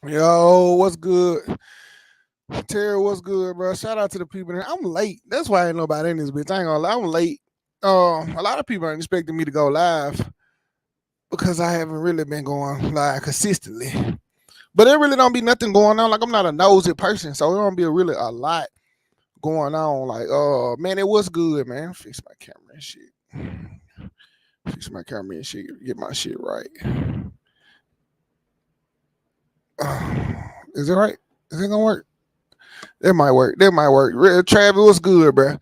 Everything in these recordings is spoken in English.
Yo, what's good? Terry, what's good, bro? Shout out to the people. I'm late. That's why I ain't nobody in this bitch. I ain't gonna lie, I'm late. A lot of people aren't expecting me to go live because I haven't really been going live consistently. But there really don't be nothing going on. Like, I'm not a nosy person, so it don't be really a lot going on. Like, man, it was good, man. Fix my camera and shit. Fix my camera and shit. Get my shit right. Is it right? Is it gonna work? That might work. That might work. Travis, what's good, bro?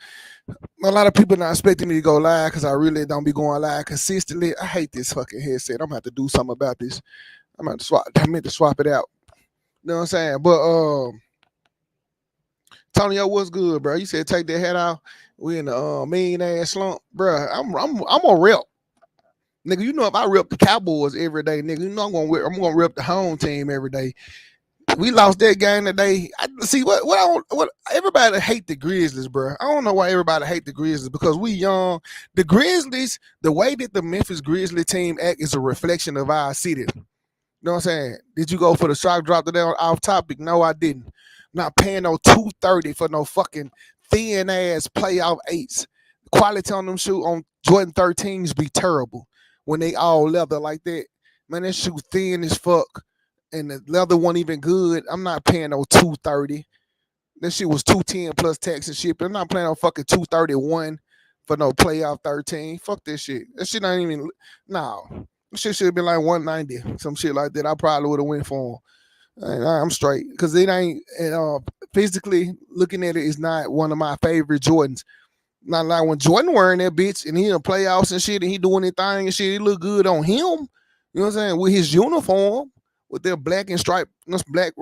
A lot of people not expecting me to go live because I really don't be going live consistently. I hate this fucking headset. I'm gonna have to do something about this. I'm gonna swap. I meant to swap it out. You know what I'm saying? But Tonyo, what's good, bro? You said take that head off. We in the mean ass slump, bro. I'm a rep. Nigga, you know if I rep the Cowboys every day, nigga, you know I'm gonna rep the home team every day. We lost that game today. What everybody hate the Grizzlies, bro. I don't know why everybody hate the Grizzlies because we young. The Grizzlies, the way that the Memphis Grizzlies team act is a reflection of our city. You know what I'm saying? Did you go for the shock drop today on off topic? No, I didn't. I'm not paying no $230 for no fucking thin ass playoff eights. Quality on them shoe on Jordan 13s be terrible when they all leather like that. Man, that shoe thin as fuck. And the leather wasn't even good. I'm not paying no $230. That shit was $210 plus tax and shit. But I'm not paying no fucking $231 for no playoff 13. Fuck this shit. That shit ain't even. No, that shit should have been like $190, some shit like that. I probably would have went for them. I'm straight because it ain't. Physically looking at it is not one of my favorite Jordans. Not like when Jordan wearing that bitch and he in the playoffs and shit and he doing his thing and shit. It look good on him. You know what I'm saying? With his uniform. With their black and stripe, black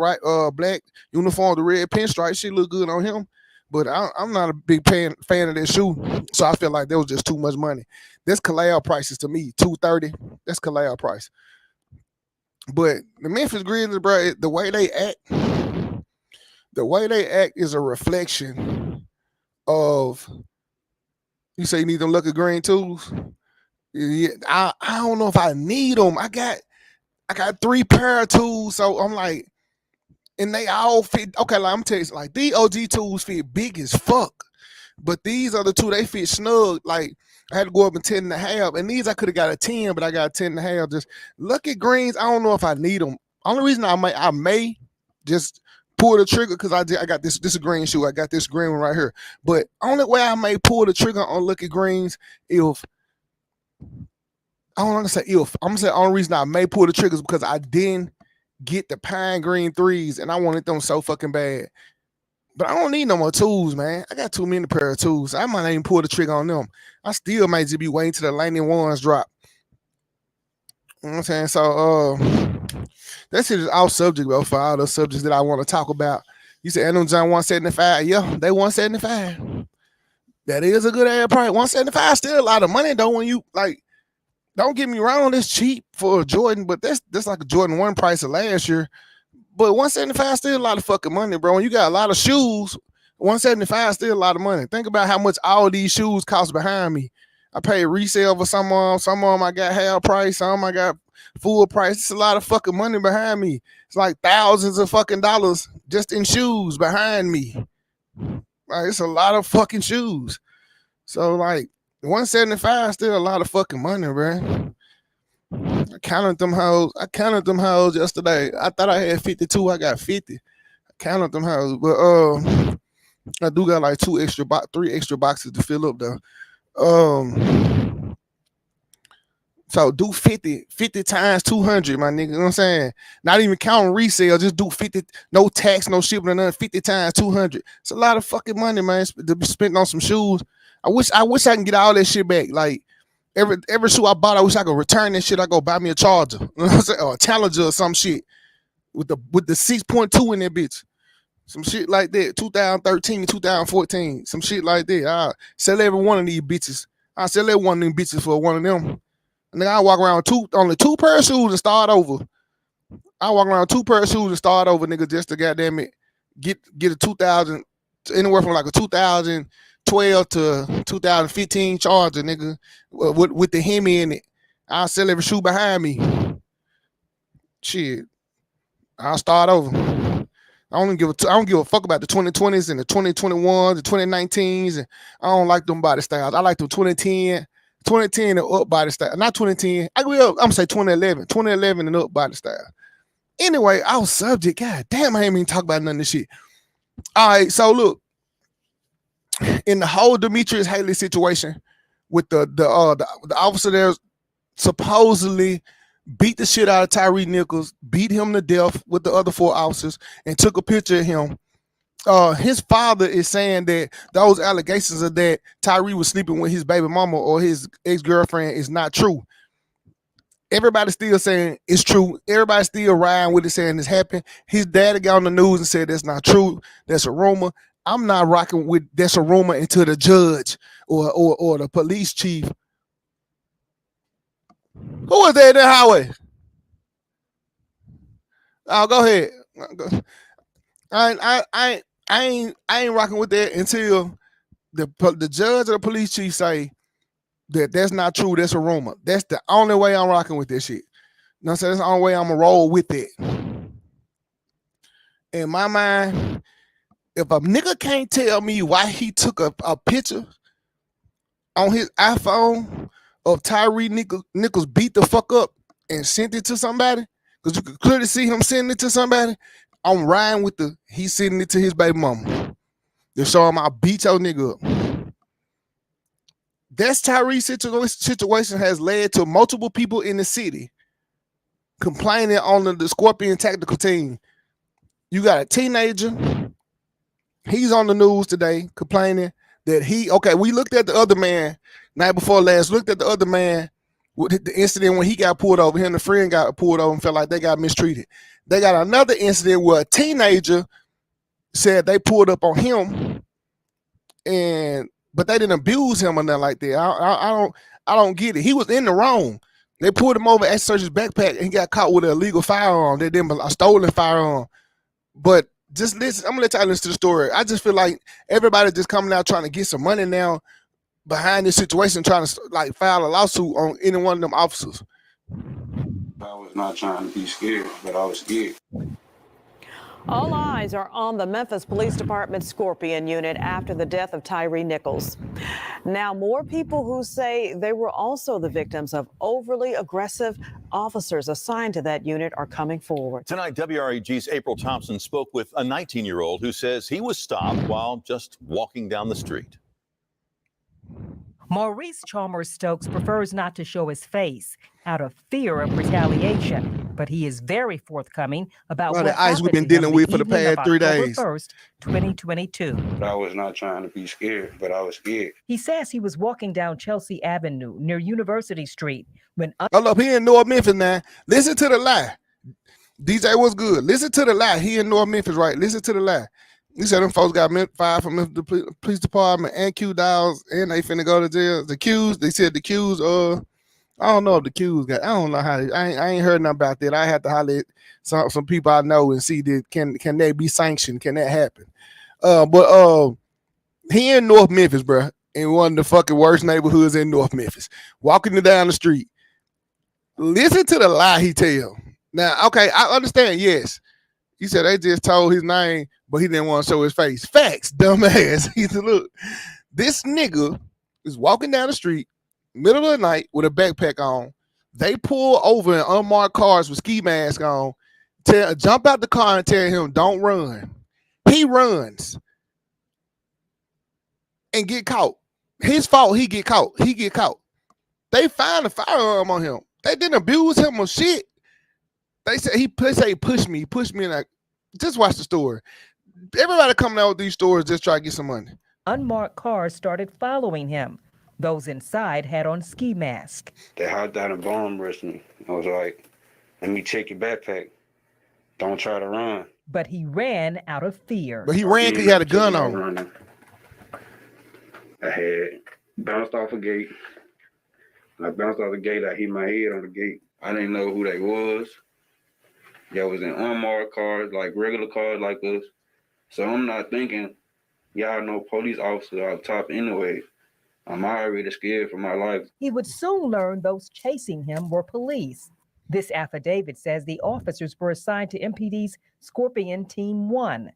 uniform, the red pinstripe, shit look good on him. But I'm not a big fan of that shoe, so I feel like that was just too much money. That's Kalal prices to me, $230. That's Kalal price. But the Memphis Grizzlies, bro, the way they act is a reflection of. You say you need them Lucky Green tools? Yeah, I don't know if I need them. I got 3 pair of tools, so I'm like, and they all fit. Okay, like I'm telling you, like these OG tools fit big as fuck, but these other 2 they fit snug. Like I had to go up in 10.5, and these I could have got a 10, but I got 10.5. Just Lucky Greens, I don't know if I need them. Only reason I may just pull the trigger because I got this is a green shoe. I got this green one right here, but only way I may pull the trigger on Lucky Greens if. I don't want to say if. I'm going to say the only reason I may pull the triggers because I didn't get the pine green 3s and I wanted them so fucking bad. But I don't need no more tools, man. I got too many pair of tools. I might not even pull the trigger on them. I still might just be waiting till the lightning ones drop. You know what I'm saying? So that shit is off subject, bro, for all the subjects that I want to talk about. You said Adam John 175. Yeah, they 175. That is a good ass price. 175 still a lot of money though when you like. Don't get me wrong, it's cheap for a Jordan, but that's like a Jordan 1 price of last year. But 175 still a lot of fucking money, bro. When you got a lot of shoes, 175 still a lot of money. Think about how much all these shoes cost behind me. I paid resale for some of them I got half price, some I got full price. It's a lot of fucking money behind me. It's like thousands of fucking dollars just in shoes behind me. Like, it's a lot of fucking shoes. So like 175 still a lot of fucking money, bro. I counted them hoes yesterday. I thought I had 52. I got 50. I counted them hoes, but I do got like 3 extra boxes to fill up though. So do 50 times 200, my nigga. You know what I'm saying? Not even counting resale, just do 50, no tax, no shipping or nothing. 50 times 200. It's a lot of fucking money, man, to be spent on some shoes. I wish I can get all that shit back. Like every shoe I bought, I wish I could return that shit. I go buy me a Charger, you know what I'm saying? Or a Challenger or some shit with the 6.2 in that bitch. Some shit like that. 2013, 2014, some shit like that. I sell every one of these bitches. I sell every one of them bitches for one of them. And then I walk around only 2 pair of shoes and start over. I walk around 2 pair of shoes and start over, nigga, just to goddamn it get a 2000, anywhere from like a 2012 to 2015 Charger, nigga, with the Hemi in it. I'll sell every shoe behind me. Shit, I'll start over. I don't give a fuck about the 2020s and the 2021s, the 2019s, and I don't like them body styles. I like the 2010 and up body style. Not 2010. I'm gonna say 2011 and up body style. Anyway, our subject, god damn, I ain't even talk about none of this shit. All right, so look, in the whole Demetrius Haley situation with the officer there supposedly beat the shit out of Tyree Nichols, beat him to death with the other 4 officers, and took a picture of him. His father is saying that those allegations of that Tyree was sleeping with his baby mama or his ex-girlfriend is not true. Everybody's still saying it's true. Everybody's still riding with it, saying it's happened. His daddy got on the news and said that's not true. That's a rumor. I'm not rocking with that's a rumor until the judge or the police chief. Who was there in the highway? Oh, go ahead. I ain't rocking with that until the judge or the police chief say that's not true. That's a rumor. That's the only way I'm rocking with this shit. You know what I'm saying? That's the only way I'm gonna roll with it. In my mind, if a nigga can't tell me why he took a picture on his iPhone of Tyree Nichols beat the fuck up and sent it to somebody, because you could clearly see him sending it to somebody, I'm riding with he's sending it to his baby mama. They're showing my beat your nigga up. That's Tyree's situation has led to multiple people in the city complaining on the Scorpion tactical team. You got a teenager. He's on the news today complaining that we looked at the other man night before last, looked at the other man with the incident when he got pulled over. Him and a friend got pulled over and felt like they got mistreated. They got another incident where a teenager said they pulled up on him, but they didn't abuse him or nothing like that. I don't get it. He was in the wrong. They pulled him over at search his backpack and he got caught with an illegal firearm. They didn't a stolen firearm. But just listen, I'm gonna let y'all listen to the story. I just feel like everybody's just coming out trying to get some money now behind this situation, trying to like file a lawsuit on any one of them officers. I was not trying to be scared, but I was scared. All eyes are on the Memphis Police Department Scorpion unit after the death of Tyree Nichols. Now, more people who say they were also the victims of overly aggressive officers assigned to that unit are coming forward. Tonight, WREG's April Thompson spoke with a 19-year-old who says he was stopped while just walking down the street. Maurice Chalmers Stokes prefers not to show his face out of fear of retaliation, but he is very forthcoming about what the ice we've been dealing with for the past 3 days. 1st, 2022. I was not trying to be scared, but I was scared. He says he was walking down Chelsea Avenue near University Street when hold up, he in North Memphis now. Listen to the lie. DJ was good. Listen to the lie. He in North Memphis, right? Listen to the lie. He said them folks got fired from the police department and Q Downs, and they finna go to jail. They said the Q's I don't know if the Q's got. I don't know how. I ain't heard nothing about that. I had to holler at some people I know and see that can they be sanctioned? Can that happen? But he in North Memphis, bro, in one of the fucking worst neighborhoods in North Memphis. Walking down the street, listen to the lie he tell. Now, okay, I understand. Yes, he said they just told his name, but he didn't want to show his face. Facts, dumbass. He said, look, this nigga is walking down the street, middle of the night with a backpack on. They pull over in unmarked cars with ski masks on, jump out the car and tell him, don't run. He runs and get caught. His fault, he get caught. He get caught. They find a firearm on him. They didn't abuse him or shit. They say push me, and I just watch the story. Everybody coming out with these stories just try to get some money. Unmarked cars started following him. Those inside had on ski masks. They hopped out and bomb rushed me. I was like, let me check your backpack. Don't try to run. But he ran out of fear. But he ran because he had a gun on him. I had bounced off a gate. I bounced off the gate. I hit my head on the gate. I didn't know who they was. Y'all was in unmarked cars, like regular cars like us. So I'm not thinking, y'all know police officers are top anyway. I'm already scared for my life. He would soon learn those chasing him were police. This affidavit says the officers were assigned to MPD's Scorpion Team 1.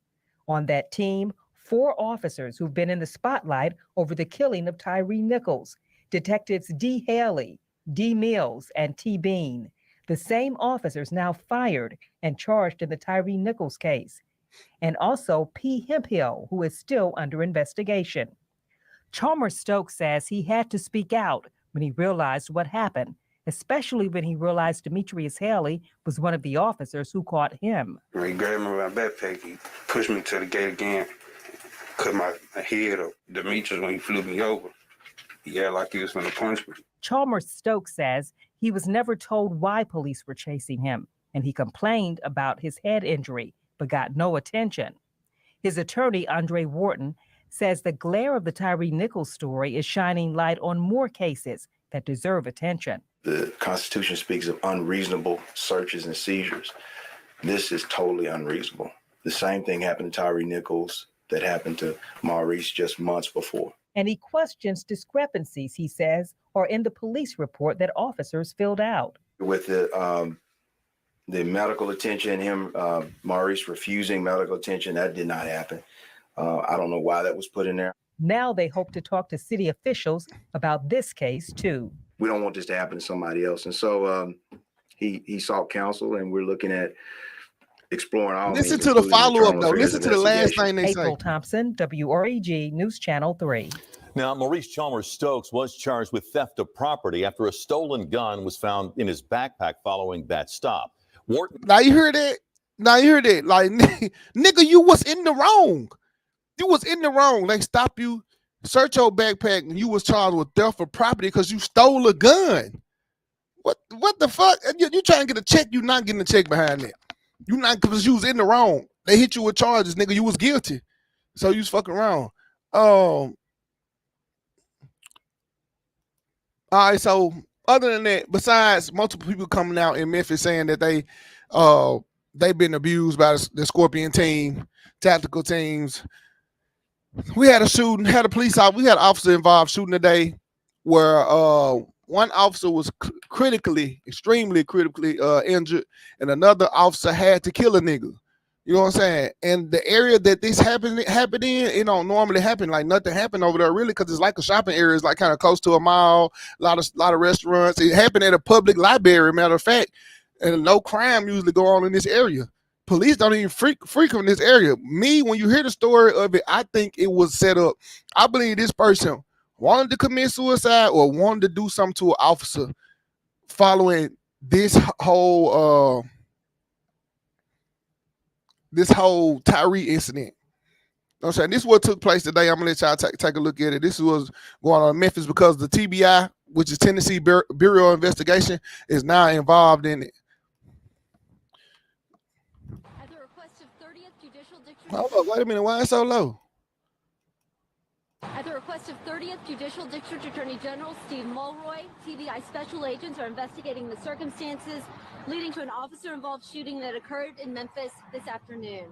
On that team, 4 officers who've been in the spotlight over the killing of Tyre Nichols. Detectives D. Haley, D. Mills, and T. Bean. The same officers now fired and charged in the Tyre Nichols case. And also P. Hemphill, who is still under investigation. Chalmers Stokes says he had to speak out when he realized what happened, especially when he realized Demetrius Haley was one of the officers who caught him. When he grabbed me by my backpack, he pushed me to the gate again, cut my head up. Demetrius, when he flew me over, he acted like he was going to punch me. Chalmers Stokes says he was never told why police were chasing him, and he complained about his head injury, but got no attention. His attorney, Andre Wharton, says the glare of the Tyre Nichols story is shining light on more cases that deserve attention. The Constitution speaks of unreasonable searches and seizures. This is totally unreasonable. The same thing happened to Tyre Nichols that happened to Maurice just months before. And he questions discrepancies, he says, are in the police report that officers filled out. With the medical attention, Maurice refusing medical attention, that did not happen. I don't know why that was put in there. Now they hope to talk to city officials about this case, too. We don't want this to happen to somebody else. And so he sought counsel, and we're looking at exploring all. Listen to the follow-up, though. Listen to the last thing they say. April Thompson, WREG News Channel 3. Now, Maurice Chalmers Stokes was charged with theft of property after a stolen gun was found in his backpack following that stop. Wharton. Now you hear that? Like, nigga, you was in the wrong. You was in the wrong. They stop you, search your backpack, and you was charged with theft of property because you stole a gun. What the fuck? You trying to get a check, you not getting a check behind that. You not, because you was in the wrong. They hit you with charges, nigga. You was guilty. So you was fucking wrong. All right, so other than that, besides multiple people coming out in Memphis saying that they've been abused by the Scorpion team, tactical teams. We had a shooting, we had an officer involved shooting today where one officer was extremely critically injured, and another officer had to kill a nigga. You know what I'm saying? And the area that this happened in, it don't normally happen. Like nothing happened over there really, because it's like a shopping area. It's like kind of close to a mall, a lot of restaurants. It happened at a public library, matter of fact, and no crime usually go on in this area. Police don't even frequent this area. When you hear the story of it, I think it was set up. I believe this person wanted to commit suicide or wanted to do something to an officer following this whole Tyre incident. You know what I'm saying? This is what took place today. I'm gonna let y'all take a look at it. This was going on in Memphis because the TBI, which is Tennessee Bureau of Investigation, is now involved in it. At the request of 30th Judicial District. Hold up, wait a minute. Why is it so low? At the request of 30th Judicial District Attorney General Steve Mulroy, TBI special agents are investigating the circumstances leading to an officer-involved shooting that occurred in Memphis this afternoon.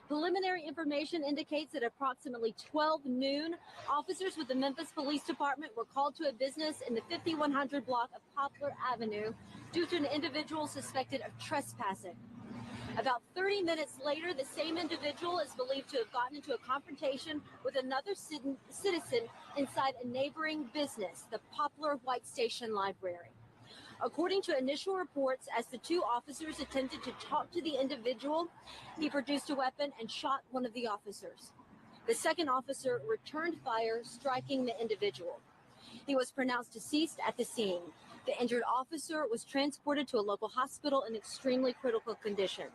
Preliminary information indicates that approximately 12 noon, officers with the Memphis Police Department were called to a business in the 5100 block of Poplar Avenue due to an individual suspected of trespassing. About 30 minutes later, the same individual is believed to have gotten into a confrontation with another citizen inside a neighboring business, the Poplar White Station Library. According to initial reports, as the two officers attempted to talk to the individual, he produced a weapon and shot one of the officers. The second officer returned fire, striking the individual. He was pronounced deceased at the scene. The injured officer was transported to a local hospital in extremely critical condition.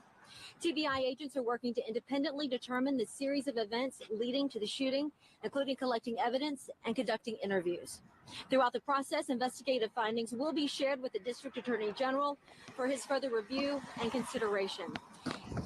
TBI agents are working to independently determine the series of events leading to the shooting, including collecting evidence and conducting interviews. Throughout the process, investigative findings will be shared with the District Attorney General for his further review and consideration.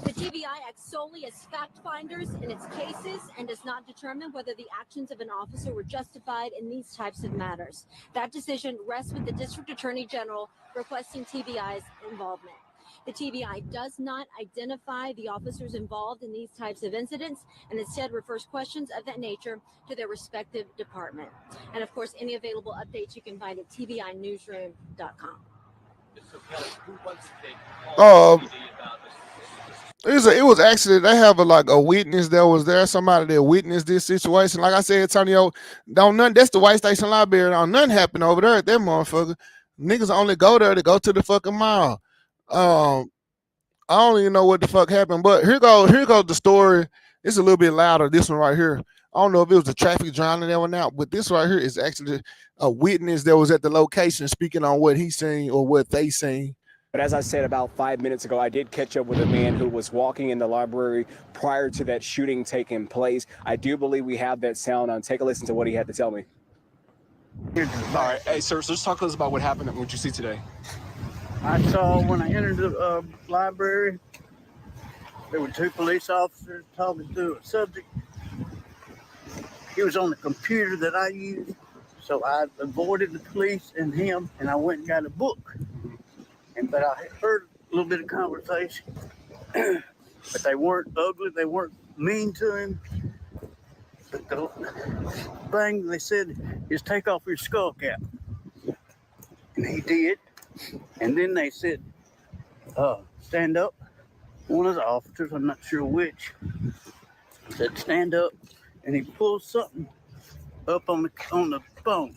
The TBI acts solely as fact finders in its cases and does not determine whether the actions of an officer were justified in these types of matters. That decision rests with the District Attorney General requesting TBI's involvement. The TBI does not identify the officers involved in these types of incidents and instead refers questions of that nature to their respective department. And of course, any available updates you can find at tbinewsroom.com. It was actually, they have a witness that was there, somebody that witnessed this situation. Like I said, Antonio, that's the White Station Library. Don't nothing happen over there at that motherfucker. Niggas only go there to go to the fucking mall. I don't even know what the fuck happened, but here goes the story. It's a little bit louder. This one right here. I don't know if it was the traffic drowning that one out, but this right here is actually a witness that was at the location speaking on what he seen or what they seen. But as I said about 5 minutes ago, I did catch up with a man who was walking in the library prior to that shooting taking place. I do believe we have that sound on. Take a listen to what he had to tell me. All right, hey sir, so just talk to us about what happened and what you see today. I saw when I entered the library, there were two police officers talking to a subject. He was on the computer that I used, so I avoided the police and him, and I went and got a book. But I heard a little bit of conversation, but they weren't ugly, they weren't mean to him. But the thing they said is take off your skull cap. And he did. And then they said, stand up. One of the officers, I'm not sure which, said stand up. And he pulled something up on the phone.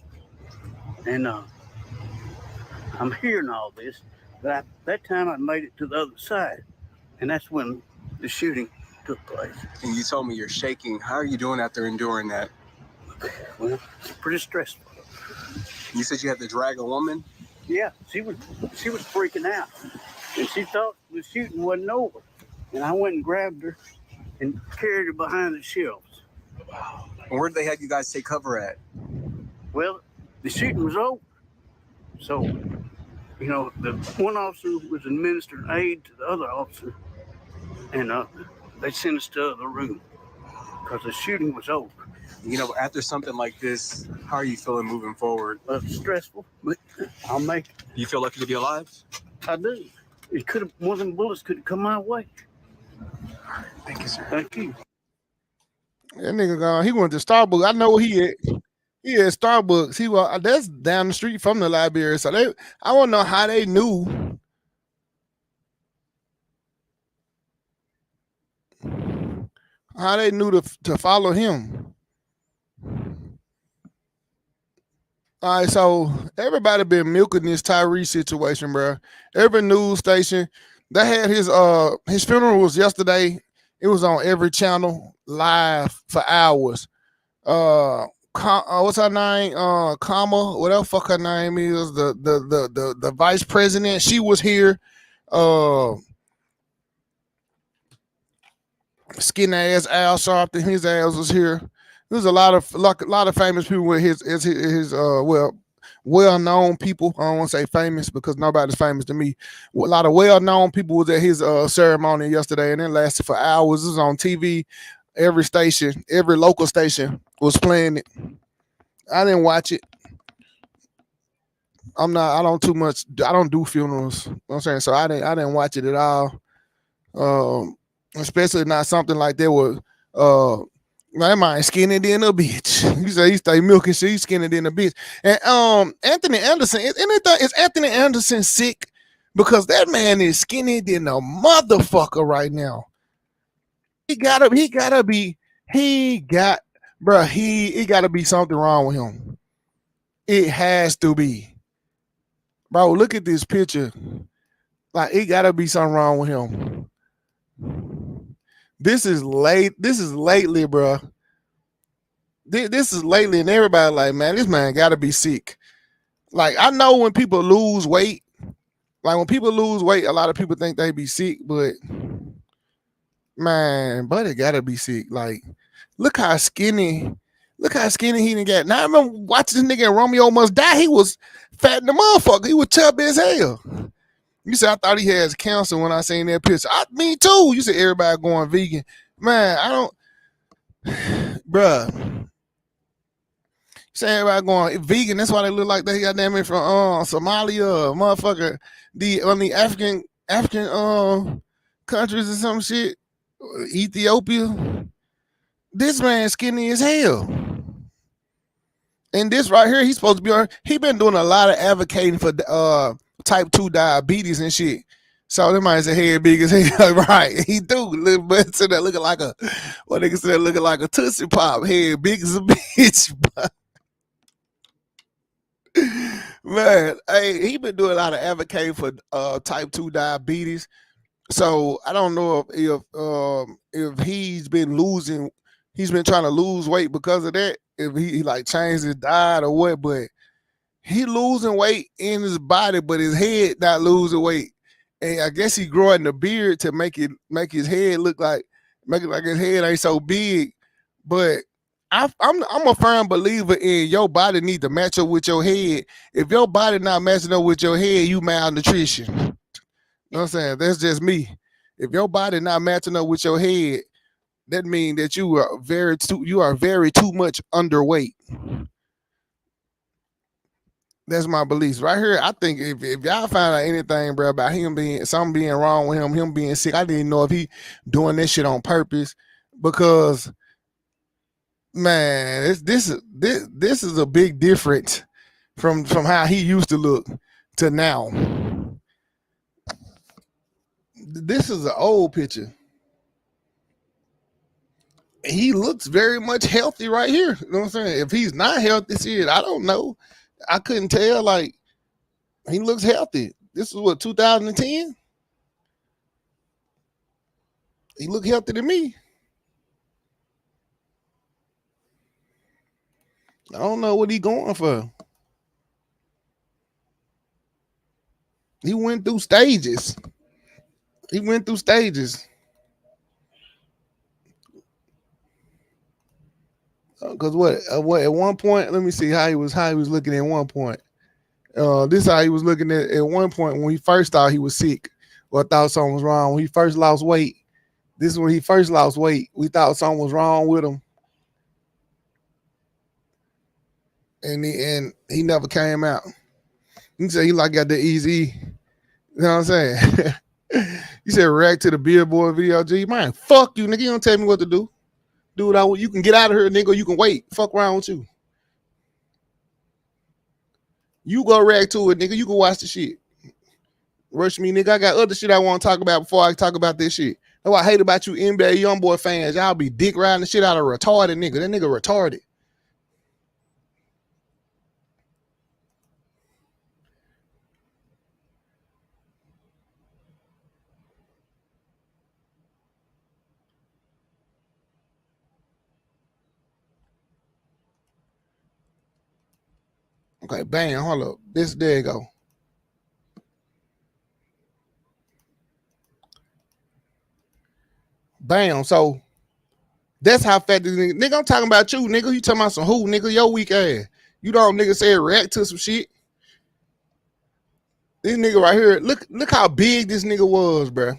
And I'm hearing all this. But that time I made it to the other side. And that's when the shooting took place. And you told me you're shaking. How are you doing after enduring that? Well, it's pretty stressful. You said you had to drag a woman? Yeah, she was freaking out. And she thought the shooting wasn't over. And I went and grabbed her and carried her behind the shelves. And where did they have you guys take cover at? Well, the shooting was over. So, you know, the one officer was administering aid to the other officer. And they sent us to the other room because the shooting was over. You know, after something like this, how are you feeling moving forward? Stressful, but I'll make it. Do you feel lucky to be alive? I do. It could have, one of them bullets could have come my way. Thank you, sir. Thank you. That nigga gone. He went to Starbucks. I know he at. He at Starbucks. That's down the street from the library. So I want to know how they knew. How they knew to follow him. All right, so everybody been milking this Tyree situation, bro. Every news station, they had his funeral was yesterday. It was on every channel live for hours. What's her name? Kama, whatever fuck her name is, the vice president. She was here. Skin ass Al Sharpton, his ass was here. There's a lot of famous people with his well-known people. I don't want to say famous because nobody's famous to me. A lot of well-known people was at his ceremony yesterday, and it lasted for hours. It was on TV. Every station, every local station was playing it. I didn't watch it. I don't do funerals. You know what I'm saying? So I didn't watch it at all. Especially not something like that was that man skinny than a bitch. You say he stay milking shit, he's skinny than a bitch. And Anthony Anderson, is Anthony Anderson sick? Because that man is skinny than a motherfucker right now. It gotta be something wrong with him. It has to be. Bro, look at this picture. Like, it gotta be something wrong with him. This is lately, bro. This is lately, and everybody like, man, this man gotta be sick. Like, I know when people lose weight, a lot of people think they be sick, but man, buddy gotta be sick. Like, look how skinny he didn't get. Now I remember watching this nigga Romeo Must Die. He was fat in the motherfucker. He was chubby as hell. You said I thought he had cancer when I seen that picture. Me too. You said everybody going vegan. Man, I don't, bruh. You say everybody going vegan. That's why they look like they got damn it from Somalia, motherfucker. The African countries or some shit. Ethiopia. This man skinny as hell. And this right here, he's supposed to be on. He been doing a lot of advocating for type 2 diabetes and shit. So that man's a head big as hell, right? He do, but so that looking like a looking like a Tootsie Pop, head big as a bitch. Man, hey, he been doing a lot of advocating for type 2 diabetes. So I don't know if he's been trying to lose weight because of that. If he like changed his diet or what, but he losing weight in his body, but his head not losing weight. And I guess he growing the beard to make his head make it like his head ain't so big. But I'm a firm believer in your body need to match up with your head. If your body not matching up with your head, you malnutrition. You know what I'm saying? That's just me. If your body not matching up with your head, that means that you are very too much underweight. That's my beliefs right here. I think if y'all find out anything, bro, about something being wrong with him being sick, I didn't know if he doing this shit on purpose. Because, man, this is a big difference from how he used to look to now. This is an old picture. He looks very much healthy right here. You know what I'm saying? If he's not healthy, shit, I don't know. I couldn't tell. Like, he looks healthy. This is what, 2010? He look healthy to me. I don't know what he going for. He went through stages. Because what at one point, let me see how he was looking at one point. This is how he was looking at one point when he first thought he was sick or thought something was wrong. When he first lost weight, this is when he first lost weight. We thought something was wrong with him, and he never came out. He said he like got the easy. You know what I'm saying? You said react to the Billboard video. G, man, fuck you, nigga. You don't tell me what to do. Do what I want. You can get out of here, nigga, or you can wait. Fuck around with you. You go react to it, nigga. You can watch the shit. Rush me, nigga. I got other shit I want to talk about before I talk about this shit. That's what I hate about you NBA Youngboy fans. Y'all be dick riding the shit out of a retarded nigga. That nigga retarded. Okay, bang, hold up. There you go. Bam. So that's how fat this nigga. I'm talking about you, nigga. You talking about some who, nigga? Your weak ass. You don't nigga say react to some shit. This nigga right here, look how big this nigga was, bro.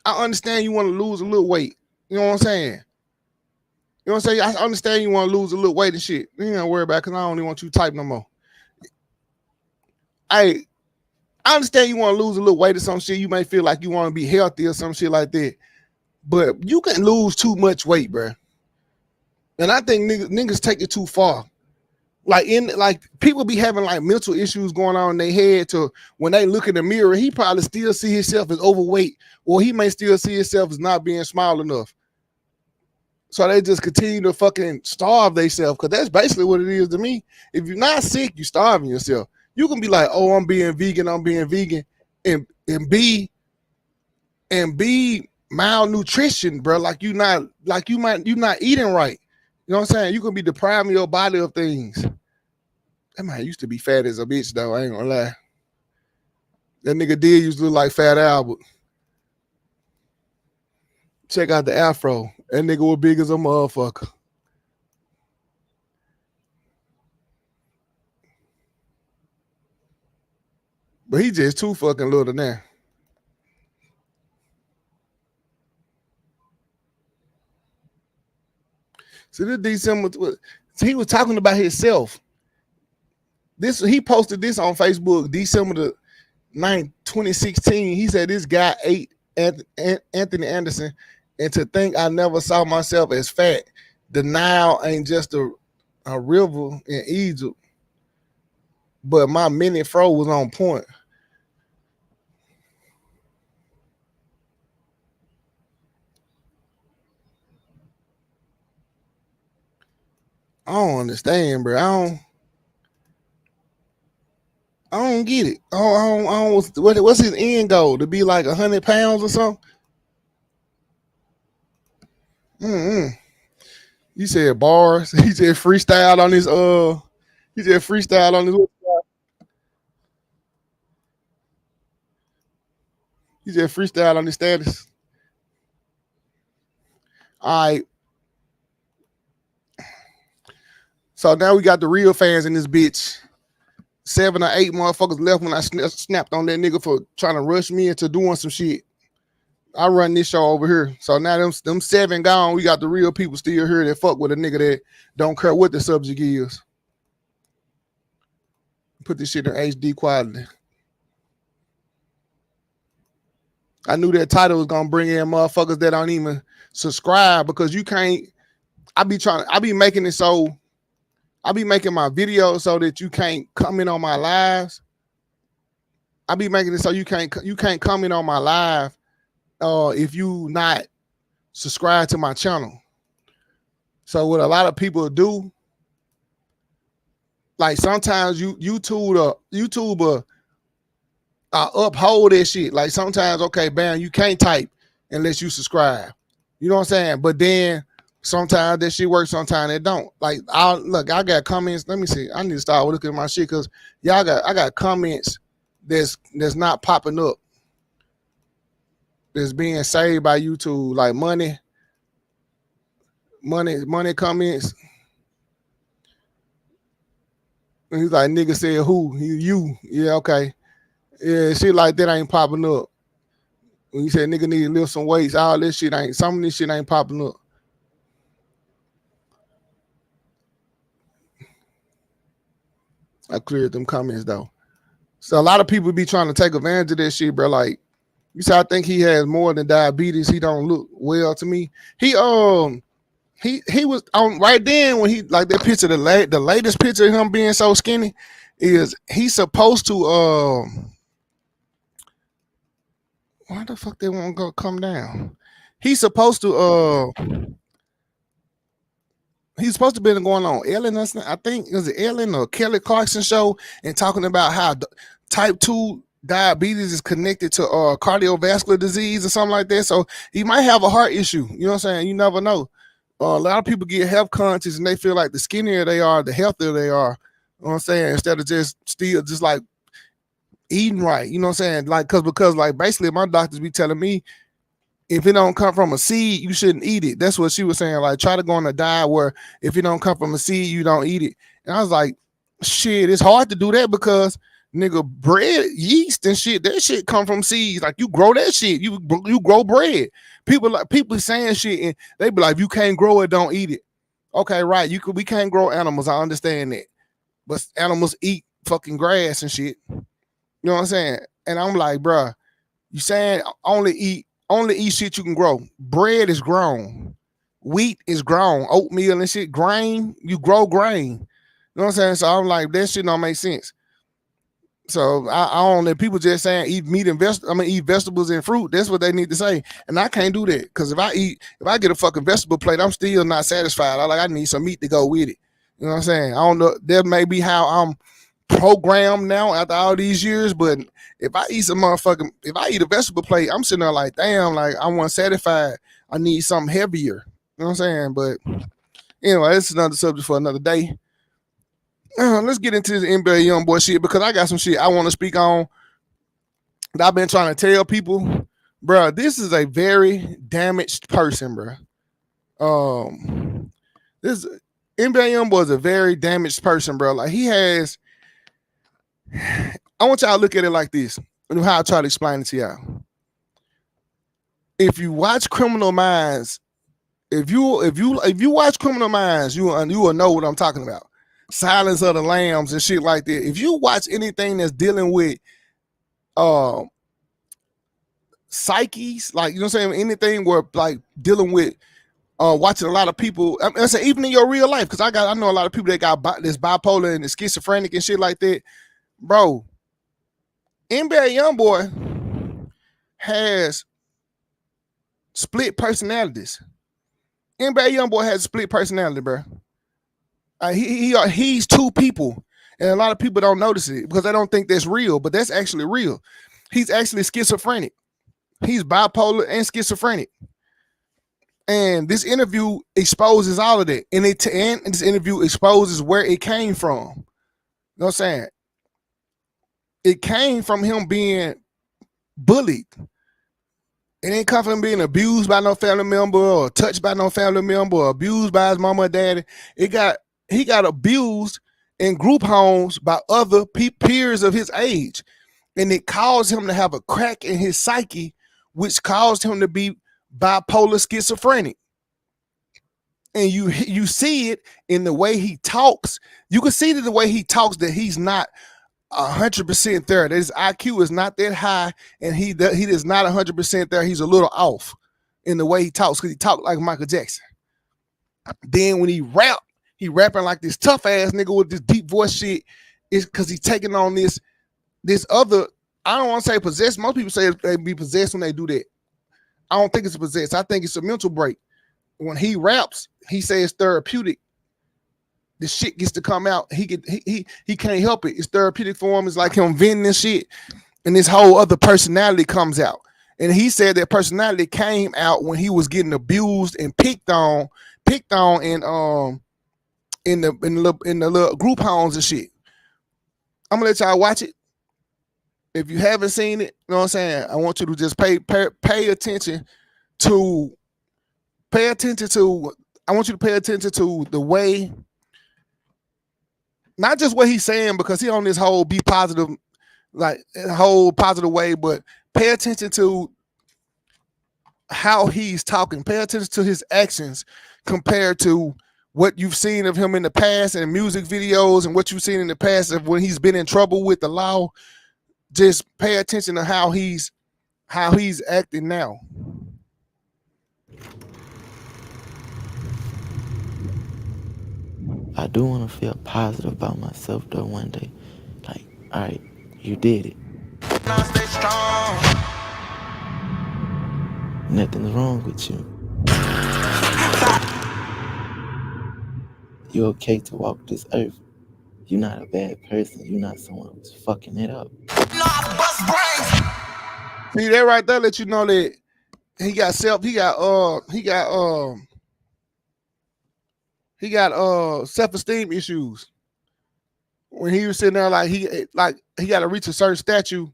I understand you want to lose a little weight. You know what I'm saying? You know what I'm saying? I understand you want to lose a little weight and shit. You ain't gotta worry about it, because I don't even want you to type no more. I understand you want to lose a little weight or some shit. You may feel like you want to be healthy or some shit like that. But you can lose too much weight, bro. And I think niggas take it too far. Like people be having like mental issues going on in their head to when they look in the mirror, he probably still see himself as overweight, or he may still see himself as not being small enough. So they just continue to fucking starve themselves, because that's basically what it is to me. If you're not sick, you're starving yourself. You can be like, oh, I'm being vegan, and be malnutrition, bro. Like you're not eating right. You know what I'm saying? You can be depriving your body of things. That man used to be fat as a bitch, though. I ain't gonna lie. That nigga did used to look like Fat Albert. Check out the afro. That nigga was big as a motherfucker. But he just too fucking little now. So this December, he was talking about himself. He posted this on Facebook, December the 9th, 2016. He said this guy ate Anthony Anderson, and to think I never saw myself as fat. The Nile ain't just a river in Egypt, but my mini fro was on point. I don't understand, bro. I don't get it. What's his end goal? To be like 100 pounds or something? You said bars. He said freestyle on his He just freestyle on his. He just freestyle on his status. All right. So now we got the real fans in this bitch. 7 or 8 motherfuckers left when I snapped on that nigga for trying to rush me into doing some shit. I run this show over here. So now them 7 gone. We got the real people still here that fuck with a nigga that don't care what the subject is. Put this shit in HD quality. I knew that title was gonna bring in motherfuckers that don't even subscribe, because you can't. I be making it so. I be making my videos so that you can't comment on my lives. I be making it so you can't comment on my live if you not subscribe to my channel. So what a lot of people do, like sometimes YouTube uphold that shit. Like sometimes, okay, bam, you can't type unless you subscribe. You know what I'm saying? But then sometimes that shit works, sometimes it don't. Like I got comments. Let me see. I need to start looking at my shit, because I got comments that's not popping up. That's being saved by YouTube, like money comments. And he's like, nigga said who? You. Yeah, okay. Yeah, shit like that ain't popping up. When you said nigga need to lift some weights, all this shit ain't, some of this shit ain't popping up. I cleared them comments though. So a lot of people be trying to take advantage of that shit, bro. Like, you say I think he has more than diabetes. He don't look well to me. He was on right then when he, like that picture, the latest picture of him being so skinny is he's supposed to why the fuck they won't go come down? He's supposed to been going on Ellen, I think it was Ellen or Kelly Clarkson show, and talking about how type 2 diabetes is connected to cardiovascular disease or something like that. So he might have a heart issue. You know what I'm saying? You never know. A lot of people get health conscious and they feel like the skinnier they are, the healthier they are. You know what I'm saying? Instead of just like eating right. You know what I'm saying? Like, because like basically my doctors be telling me, if it don't come from a seed, you shouldn't eat it. That's what she was saying. Like, try to go on a diet where if it don't come from a seed, you don't eat it. And I was like, shit, it's hard to do that, because nigga, bread, yeast and shit, that shit come from seeds. Like, you grow that shit. You grow bread. People saying shit and they be like, you can't grow it, don't eat it. Okay, right. We can't grow animals. I understand that. But animals eat fucking grass and shit. You know what I'm saying? And I'm like, bruh, you saying only eat shit you can grow. Bread is grown. Wheat is grown. Oatmeal and shit. Grain, you grow grain. You know what I'm saying? So I'm like, that shit don't make sense. So I don't know. People just saying eat meat and eat vegetables and fruit. That's what they need to say. And I can't do that. Because if I get a fucking vegetable plate, I'm still not satisfied. I need some meat to go with it. You know what I'm saying? I don't know. That may be how I'm programmed now after all these years. But if I eat a vegetable plate, I'm sitting there like, damn, like I want satisfied. I need something heavier. You know what I'm saying? But anyway, this is another subject for another day. Let's get into this NBA Youngboy shit because I got some shit I want to speak on that I've been trying to tell people. Bro, this is a very damaged person, bro. This NBA Youngboy is a very damaged person, bro. Like he has. I want y'all to look at it like this. And how I try to explain it to y'all. If you watch Criminal Minds, if you watch Criminal Minds, you will know what I'm talking about. Silence of the Lambs and shit like that. If you watch anything that's dealing with psyches, like you know what I'm saying, anything where like dealing with watching a lot of people, I say even in your real life, because I know a lot of people that got this bipolar and schizophrenic and shit like that, bro. NBA Youngboy has split personalities. NBA Youngboy has a split personality, bro. He's two people, and a lot of people don't notice it because they don't think that's real, but that's actually real. He's actually schizophrenic. He's bipolar and schizophrenic. And this interview exposes all of that. And this interview exposes where it came from. You know what I'm saying? It came from him being bullied. It ain't come from him being abused by no family member or touched by no family member or abused by his mama or daddy. He got abused in group homes by other peers of his age. And it caused him to have a crack in his psyche, which caused him to be bipolar schizophrenic. And you see it in the way he talks. You can see it in the way he talks that he's not 100% there. That his IQ is not that high, and he is not 100% there. He's a little off in the way he talks because he talks like Michael Jackson. Then when he rapping like this tough ass nigga with this deep voice shit, is because he's taking on this other. I don't want to say possessed. Most people say they be possessed when they do that. I don't think it's a possessed. I think it's a mental break. When he raps, he says therapeutic. The shit gets to come out. He can't help it. It's therapeutic for him. It's like him venting this shit, and this whole other personality comes out. And he said that personality came out when he was getting abused and picked on in the little group homes and shit. I'm gonna let y'all watch it. If you haven't seen it, you know what I'm saying, I want you to just pay attention to I want you to pay attention to the way, not just what he's saying, because he on this whole be positive, like whole positive way, but pay attention to how he's talking. Pay attention to his actions compared to what you've seen of him in the past and music videos and what you've seen in the past of when he's been in trouble with the law. Just pay attention to how he's acting now. I do want to feel positive about myself though one day. Like, all right, you did it. Now stay strong. Nothing's wrong with you. You're okay to walk this earth. You're not a bad person. You're not someone who's fucking it up. See, that right there let you know that he got self-esteem issues. When he was sitting there like he got to reach a certain statue.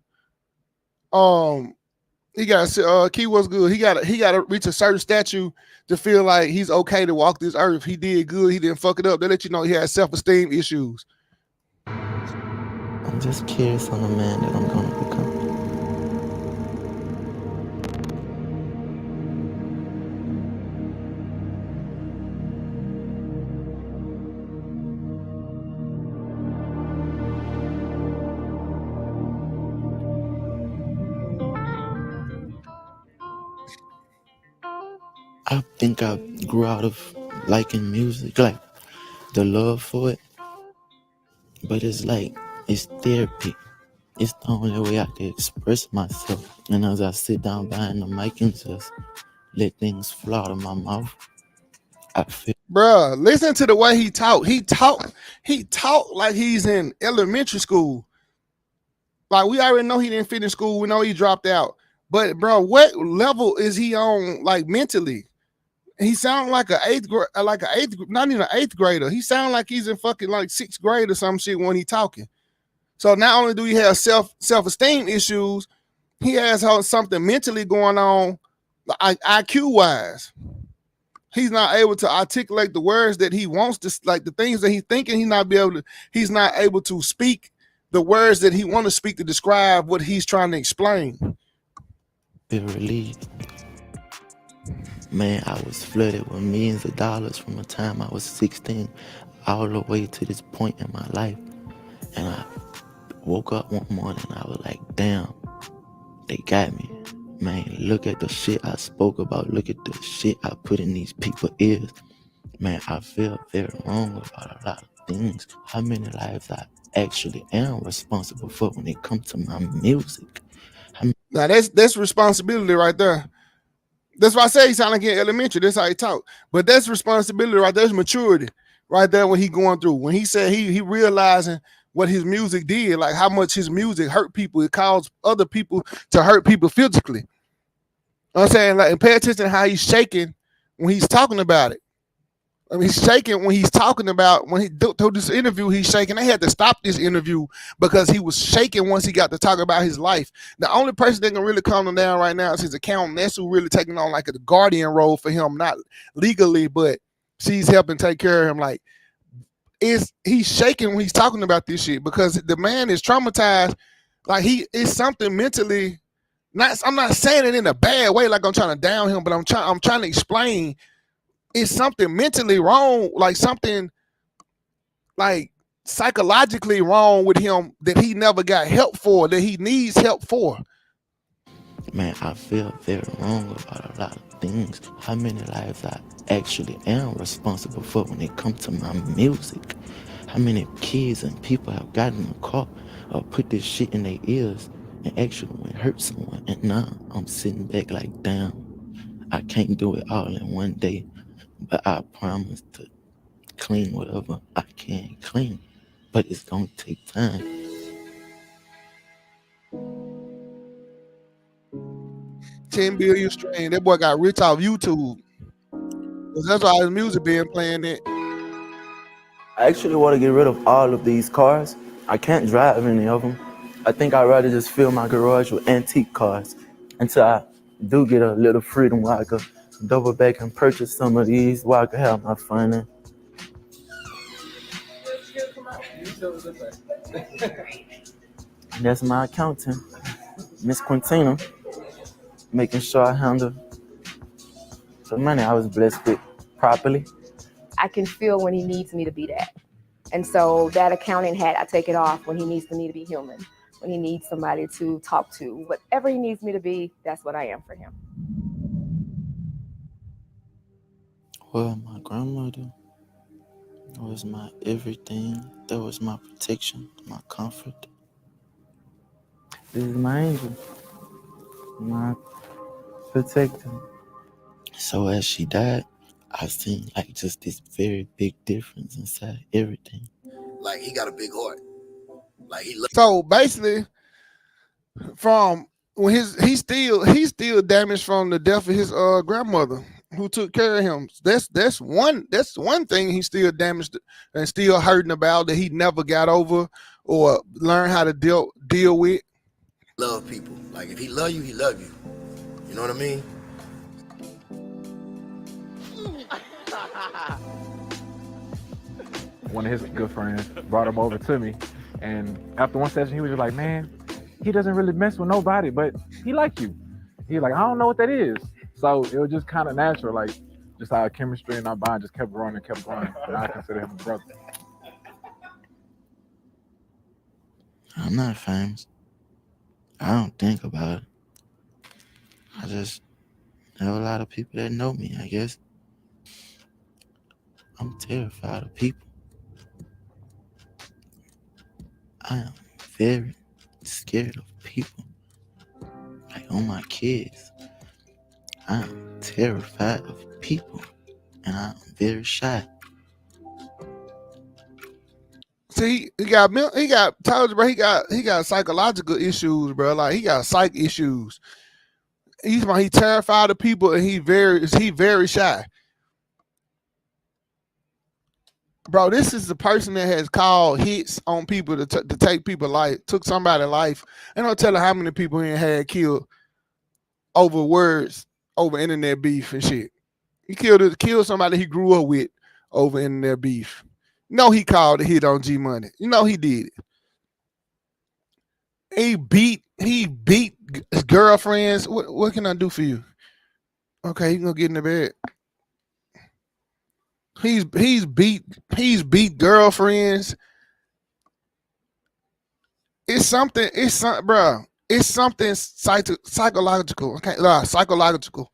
He got Key was good. He got to reach a certain statue to feel like he's okay to walk this earth. He did good. He didn't fuck it up. They let you know he had self-esteem issues. I'm just curious on the man that I'm gonna become. I think I grew out of liking music, like the love for it. But it's like, it's therapy. It's the only way I can express myself. And as I sit down behind the mic and just let things flow out of my mouth, I feel. Bruh, listen to the way he talk. He talk like he's in elementary school. Like, we already know he didn't finish school. We know he dropped out. But bro, what level is he on, like, mentally? He sound like an eighth grade, not even an eighth grader. He sound like he's in fucking like sixth grade or some shit when he talking. So not only do he have self-esteem issues, he has something mentally going on, IQ wise. He's not able to articulate the words that he wants to, like the things that he's thinking. He's not able to speak the words that he want to speak to describe what he's trying to explain. Feel relieved. Man, I was flooded with millions of dollars from the time I was 16 all the way to this point in my life. And I woke up one morning and I was like, damn, they got me. Man, look at the shit I spoke about. Look at the shit I put in these people's ears. Man, I feel very wrong about a lot of things. How many lives I actually am responsible for when it comes to my music. Now that's responsibility right there. That's why I say he sound like in elementary. That's how he talk. But that's responsibility right there. That's maturity right there when he going through. When he said he realizing what his music did, like how much his music hurt people. It caused other people to hurt people physically. You know what I'm saying? Like, and pay attention to how he's shaking when he's talking about it. I mean, he's shaking when he's talking about, when he told this interview, he's shaking. They had to stop this interview because he was shaking once he got to talk about his life. The only person that can really calm him down right now is his accountant. That's who really taking on like a guardian role for him, not legally, but she's helping take care of him. Like, he's shaking when he's talking about this shit because the man is traumatized. Like, he is something mentally. I'm not saying it in a bad way, like I'm trying to down him, but I'm trying to explain. It's something mentally wrong, like something like psychologically wrong with him that he never got help for, that he needs help for. Man, I feel very wrong about a lot of things. How many lives I actually am responsible for when it comes to my music. How many kids and people have gotten in the car or put this shit in their ears and actually went hurt someone. And now I'm sitting back like, damn, I can't do it all in one day. But I promise to clean whatever I can clean. But it's gonna take time. 10 billion stream. That boy got rich off YouTube. Cause that's why his music being playing it. I actually want to get rid of all of these cars. I can't drive any of them. I think I'd rather just fill my garage with antique cars until I do get a little freedom where I could double back and purchase some of these where I could have my fun in. And that's my accountant, Miss Quintina, making sure I handle the money I was blessed with properly. I can feel when he needs me to be that. And so that accounting hat, I take it off when he needs me to be human, when he needs somebody to talk to. Whatever he needs me to be, that's what I am for him. Well, my grandmother was my everything. That was my protection, my comfort. This is my angel, my protector. So as she died, I seen like just this very big difference inside everything. Like, he got a big heart. Like, he So basically, from when he's still damaged from the death of his grandmother who took care of him. That's one thing he's still damaged and still hurting about, that he never got over or learned how to deal with. love people. Like, if he love you, he love you. You know what I mean? One of his good friends brought him over to me, and after one session, he was just like, "Man, he doesn't really mess with nobody, but he like you." He was like, "I don't know what that is." So it was just kind of natural, like just our chemistry and our bond just kept growing and kept growing. And I consider him a brother. I'm not famous. I don't think about it. have a lot of people that know me, I guess. I'm terrified of people. I am very scared of people. Like on my kids. I am terrified of people. And I'm very shy. See, he got told you, bro. He got psychological issues, bro. Like he got psych issues. He terrified of people, and he very shy, bro. This is the person that has called hits on people to take people life, took somebody's life. And I'll tell her how many people he had killed over words, over internet beef and shit. He killed somebody he grew up with over internet beef. No, he called a hit on G Money. You know he did it. He beat his girlfriends. What can I do for you? Okay, you gonna get in the bed. He's beat girlfriends. It's something, bro. It's something psychological. Okay, psychological.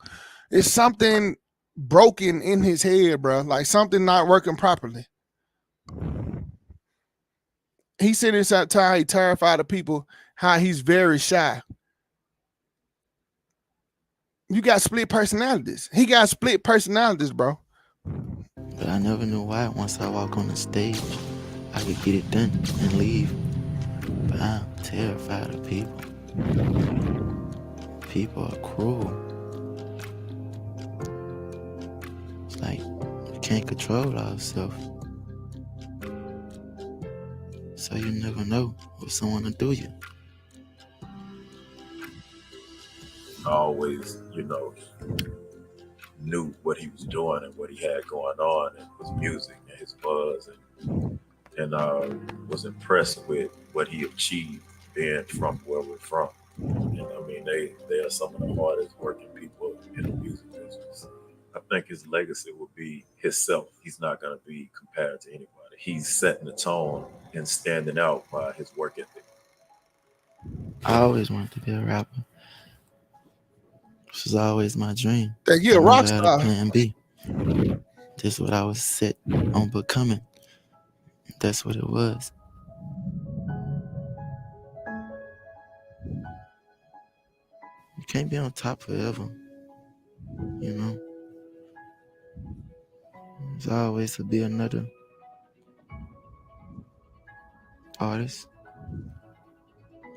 It's something broken in his head, bro. Like something not working properly. He said inside time he terrified of people, how he's very shy. You got split personalities. He got split personalities, bro. But I never knew why once I walk on the stage, I could get it done and leave. But I'm terrified of people. People are cruel. It's like you can't control ourselves. So you never know what someone will do you. I always, knew what he was doing and what he had going on and his music and his buzz and was impressed with what he achieved being from where we're from. And I mean, they are some of the hardest working people in the music business. I think his legacy will be himself. He's not going to be compared to anybody. He's setting the tone and standing out by his work ethic. I always wanted to be a rapper. This was always my dream. That you're a rock I star. had a plan B. This is what I was set on becoming. That's what it was. You can't be on top forever. There's always to be another artist.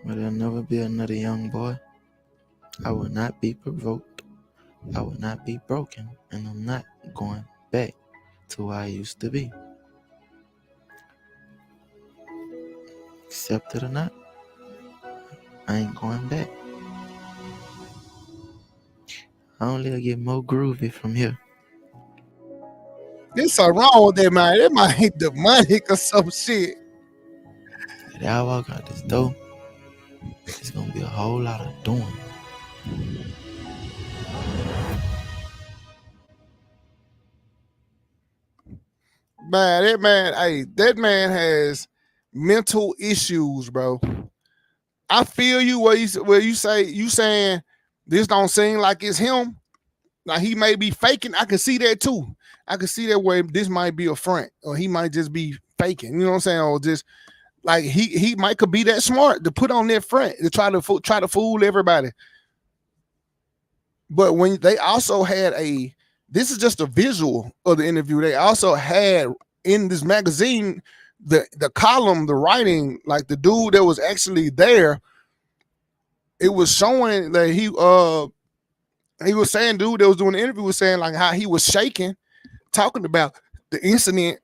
But there'll never be another young boy. I will not be provoked. I will not be broken. And I'm not going back to where I used to be. Accept it or not, I ain't going back. I only get more groovy from here. There's something wrong with that, man. That might hit demonic or some shit. If I walk out this door, it's gonna be a whole lot of doing. Man, that man has mental issues, bro. I feel you where you saying this don't seem like it's him. Now he may be faking. I can see that too. I can see that where this might be a front, or he might just be faking. You know what I'm saying? Or just like he might could be that smart to put on that front to try to fool everybody. But when they also had this is just a visual of the interview. They also had in this magazine the column, the writing, like the dude that was actually there. It was showing that he was saying, dude that was doing the interview was saying like how he was shaking, talking about the incident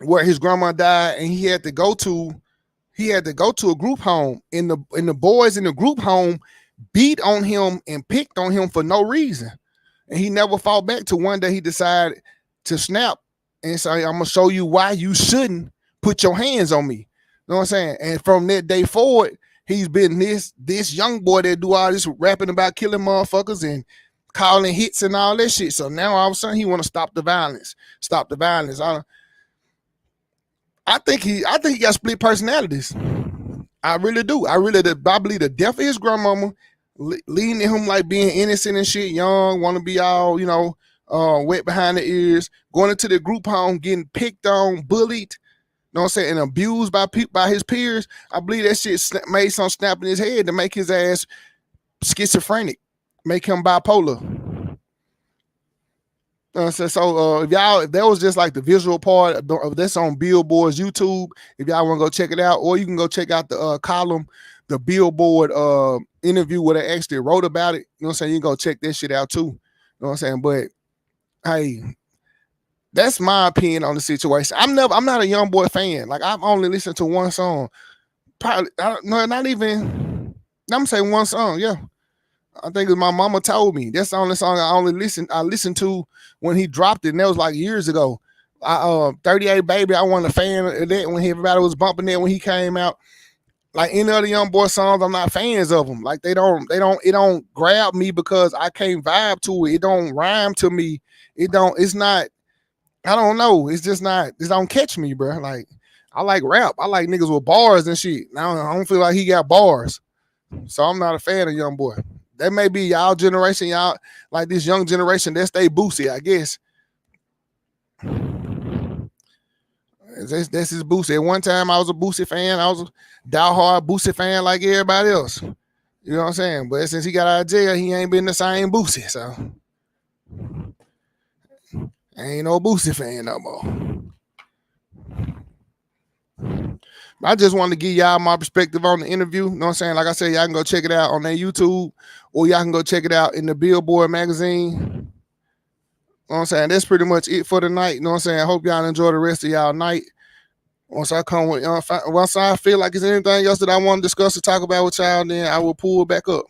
where his grandma died and he had to go to a group home, and the boys in the group home beat on him and picked on him for no reason. And he never fought back till one day he decided to snap and say, I'm gonna show you why you shouldn't put your hands on me. You know what I'm saying? And from that day forward, he's been this young boy that do all this rapping about killing motherfuckers and calling hits and all that shit. So now all of a sudden he want to stop the violence. I think he got split personalities. I really do. I believe the death of his grandmama leading him like being innocent and shit, young, want to be all, wet behind the ears, going into the group home, getting picked on, bullied, know what I'm saying, and abused by his peers. I believe that shit made some snap in his head to make his ass schizophrenic, make him bipolar. So if that was just like the visual part of this on Billboard's YouTube, if y'all want to go check it out, or you can go check out the column, the Billboard interview where they actually wrote about it. You know what I'm saying? You can go check that shit out too. You know what I'm saying? But hey, that's my opinion on the situation. I'm not a Youngboy fan. Like, I've only listened to one song. Probably not even. I'm saying one song, yeah. I think my mama told me that's the only song I listened to when he dropped it, and that was like years ago. 38 Baby, I wasn't a fan of that when everybody was bumping that when he came out. Like any other Youngboy songs, I'm not fans of them. Like it don't grab me because I can't vibe to it. It don't rhyme to me. It's not, I don't know. It's just not, it don't catch me, bro. Like, I like rap. I like niggas with bars and shit. Now I don't feel like he got bars. So I'm not a fan of Youngboy. That may be y'all generation, y'all like this young generation that stay Boosie, I guess. That's his Boosie. At one time, I was a Boosie fan. I was a diehard Boosie fan like everybody else. You know what I'm saying? But since he got out of jail, he ain't been the same Boosie. So I ain't no Boosie fan no more. I just wanted to give y'all my perspective on the interview. You know what I'm saying? Like I said, y'all can go check it out on their YouTube, or y'all can go check it out in the Billboard magazine. You know what I'm saying? That's pretty much it for tonight. You know what I'm saying? I hope y'all enjoy the rest of y'all night. Once I feel like it's anything else that I want to discuss or talk about with y'all, then I will pull it back up.